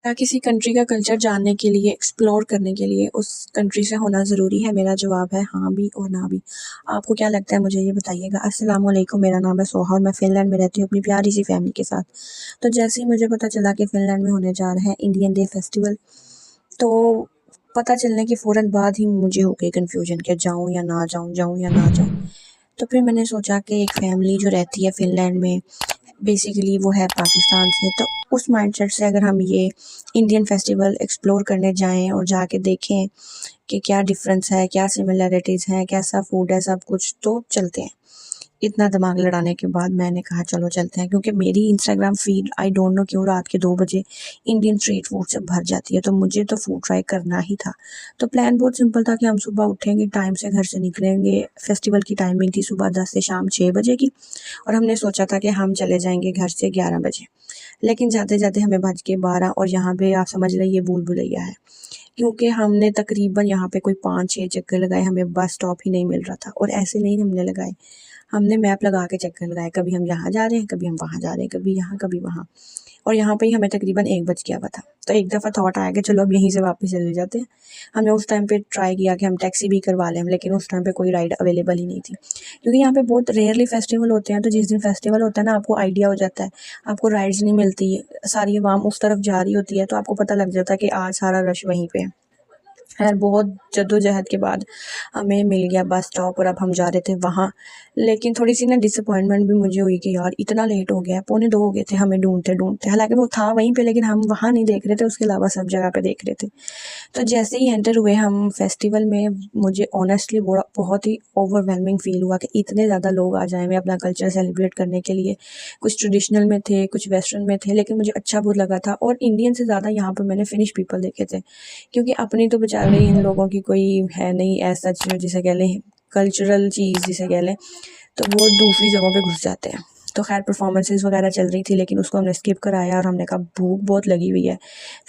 क्या किसी कंट्री का कल्चर जानने के लिए, एक्सप्लोर करने के लिए उस कंट्री से होना ज़रूरी है? मेरा जवाब है हाँ भी और ना भी। आपको क्या लगता है मुझे ये बताइएगा। अस्सलाम वालेकुम, मेरा नाम है सोहा और मैं फ़िनलैंड में रहती हूँ अपनी प्यारी सी फैमिली के साथ। तो जैसे ही मुझे पता चला कि फ़िनलैंड में होने जा रहे हैं इंडियन डे फेस्टिवल, तो पता चलने के फ़ौरन बाद ही मुझे हो गई कन्फ्यूजन कि जाऊँ या ना जाऊँ, जाऊँ या ना जाऊँ। तो फिर मैंने सोचा कि एक फैमिली जो रहती है फ़िनलैंड में, बेसिकली वो है पाकिस्तान से, तो उस माइंडसेट से अगर हम ये इंडियन फेस्टिवल एक्सप्लोर करने जाएँ और जाके देखें कि क्या डिफरेंस है, क्या सिमिलैरिटीज़ हैं, कैसा फूड है, सब कुछ, तो चलते हैं। इतना दिमाग लड़ाने के बाद मैंने कहा चलो चलते हैं, क्योंकि मेरी Instagram feed I don't know क्यों रात के 2 बजे इंडियन स्ट्रीट फूड से भर जाती है, तो मुझे तो फूड ट्राई करना ही था। तो प्लान बहुत सिंपल था कि हम सुबह उठेंगे, टाइम से घर से निकलेंगे। फेस्टिवल की टाइमिंग थी सुबह 10 से शाम 6 बजे की, और हमने सोचा था कि हम चले जाएंगे घर से 11 बजे। लेकिन जाते-जाते हमें बज गए 12, और यहाँ पे आप समझ लें ये भूल-भुलैया है, क्योंकि हमने तकरीबन यहाँ पे कोई 5-6 चक्कर लगाए, हमें बस स्टॉप ही नहीं मिल रहा था। और ऐसे नहीं हमने लगाए, हमने मैप लगा के चक्कर लगाए, कभी हम यहाँ जा रहे हैं, कभी हम वहाँ जा रहे हैं, कभी यहाँ, कभी वहाँ। और यहाँ पे ही हमें तकरीबन 1 बज गया हुआ था। तो एक दफ़ा थॉट आया कि चलो अब यहीं से वापस चले जाते हैं। हमने उस टाइम पे ट्राई किया कि हम टैक्सी भी करवा लें, लेकिन उस टाइम पे कोई राइड अवेलेबल ही नहीं थी, क्योंकि यहाँ पे बहुत रेयरली फेस्टिवल होते हैं। तो जिस दिन फेस्टिवल होता है ना, आपको आइडिया हो जाता है, आपको राइड्स नहीं मिलती, सारी अवाम उस तरफ जा रही होती है, तो आपको पता लग जाता है कि आज सारा रश वहीं पे है। खैर बहुत जद्दोजहद के बाद हमें मिल गया बस स्टॉप, और अब हम जा रहे थे वहाँ। लेकिन थोड़ी सी ना डिसअपॉइंटमेंट भी मुझे हुई कि यार इतना लेट हो गया है, 1:45 हो गए थे हमें ढूंढते ढूंढते। हालांकि वो था वहीं पे, लेकिन हम वहाँ नहीं देख रहे थे, उसके अलावा सब जगह पे देख रहे थे। तो जैसे ही एंटर हुए हम फेस्टिवल में, मुझे ऑनेस्टली बहुत ही ओवरवेलमिंग फील हुआ कि इतने ज़्यादा लोग आ जाए हुए अपना कल्चर सेलिब्रेट करने के लिए। कुछ ट्रेडिशनल में थे, कुछ वेस्टर्न में थे, लेकिन मुझे अच्छा बहुत लगा था। और इंडियन से ज़्यादा यहाँ पर मैंने फिनिश पीपल देखे थे, क्योंकि अपनी तो बेचारे इन लोगों की कोई है नहीं ऐसा चीज़ जिसे कह लें कल्चरल चीज़ जिसे कह लें, तो वो दूसरी जगहों पे घुस जाते हैं। तो खैर परफॉर्मेंसेस वगैरह चल रही थी, लेकिन उसको हमने स्किप कराया, और हमने कहा भूख बहुत लगी हुई है।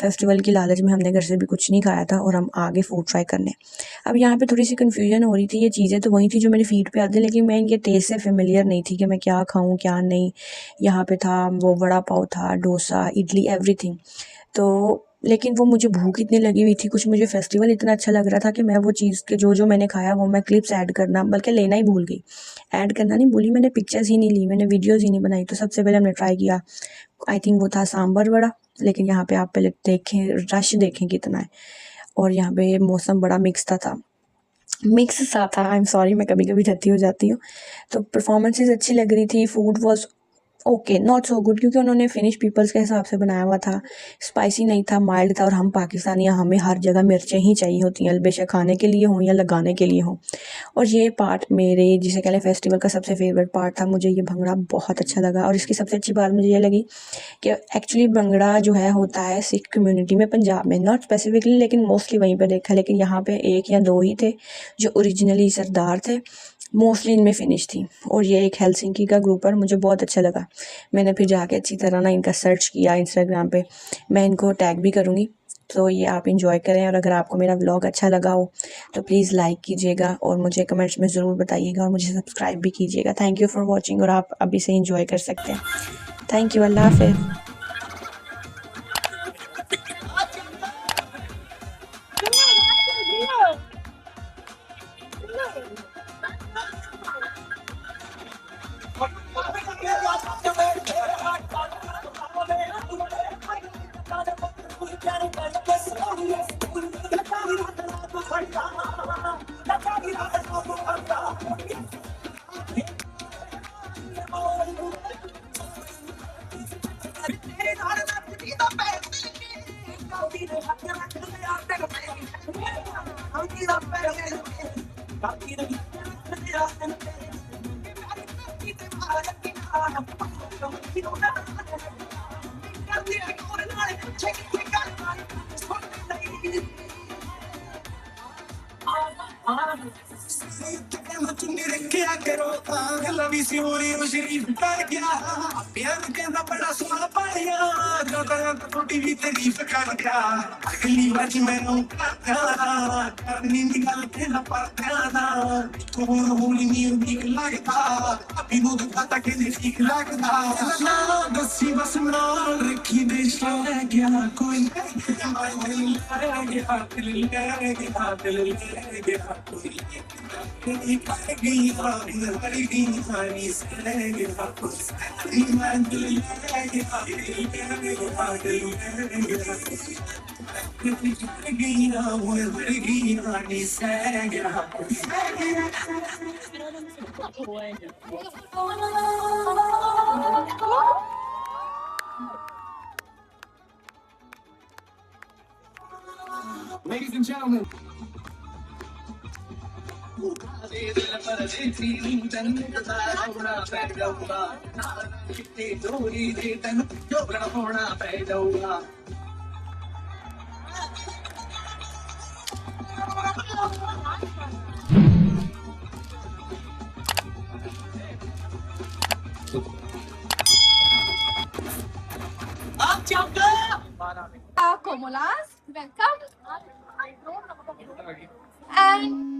फेस्टिवल की लालच में हमने घर से भी कुछ नहीं खाया था, और हम आगे फूड ट्राई करने। अब यहाँ पे थोड़ी सी कन्फ्यूजन हो रही थी, ये चीज़ें तो वही थी जो मेरी फीड पे आती, लेकिन मैं इनके टेस्ट से फेमिलियर नहीं थी कि मैं क्या खाऊँ क्या नहीं। यहाँ पे था वो वड़ा पाव था, डोसा, इडली, एवरीथिंग। तो लेकिन वो मुझे भूख इतनी लगी हुई थी, कुछ मुझे फेस्टिवल इतना अच्छा लग रहा था कि मैं वो चीज़ के जो मैंने खाया वो मैं क्लिप्स ऐड करना, बल्कि लेना ही भूल गई। ऐड करना नहीं भूली, मैंने पिक्चर्स ही नहीं ली, मैंने वीडियोज़ ही नहीं बनाई। तो सबसे पहले हमने ट्राई किया, आई थिंक वो था सांभर वड़ा। लेकिन यहाँ पे आप पहले देखें, रश देखें कितना है। और यहाँ पे मौसम बड़ा मिक्स सा था। आई एम सॉरी, मैं कभी कभी ठत्ती हो जाती हूँ। तो परफॉर्मेंसेस अच्छी लग रही थी, food was okay, not so good, क्योंकि उन्होंने फिनिश पीपल्स के हिसाब से बनाया हुआ था। स्पाइसी नहीं था, माइल्ड था। और हम पाकिस्तानी हैं, हमें हर जगह मिर्चें ही चाहिए होती हैं, बेशक खाने के लिए हों या लगाने के लिए हों। और ये पार्ट मेरे जिसे कह लें फेस्टिवल का सबसे फेवरेट पार्ट था। मुझे ये भंगड़ा बहुत अच्छा लगा, और इसकी सबसे अच्छी बात मुझे ये लगी कि एक्चुअली भंगड़ा जो है होता है सिख कम्युनिटी में, पंजाब में, नॉट स्पेसिफिकली, लेकिन मोस्टली वहीं पर देखा। लेकिन यहाँ पे 1 या 2 ही थे जो ओरिजिनली सरदार थे, मोस्टली इनमें फिनिश थी। और ये एक हेलसिंकी का ग्रुप है, मुझे बहुत अच्छा लगा। मैंने फिर जाके अच्छी तरह ना इनका सर्च किया इंस्टाग्राम पे, मैं इनको टैग भी करूँगी। तो ये आप इंजॉय करें, और अगर आपको मेरा व्लॉग अच्छा लगा हो तो प्लीज़ लाइक कीजिएगा, और मुझे कमेंट्स में ज़रूर बताइएगा, और मुझे सब्सक्राइब भी कीजिएगा। थैंक यू फॉर वॉचिंग, और आप अभी से इंजॉय कर सकते हैं। थैंक यू, अल्लाह हाफ़िज़। चुन्नी रखिया करो गला भी सी हो रही शरीफ कर गया प्यार कहना बड़ा सुना पाया छोटी भी तारीफ कर गया अगली बार मैनू करनी दी गल कहना परत्या तो होली नी ठीक लगता अभी नु दुखता के ठीक लगता ना दसी बस नाल रखी दे गया कोई दिल ले गया दिल ले गया दिल ले गया कोई कर गई हर गई हरी से गया कोई मैं दिल ले गया दिल ले गया दिल ले गया कर गई हर गई हरी से गया Ladies and gentlemen. Comolas, welcome. And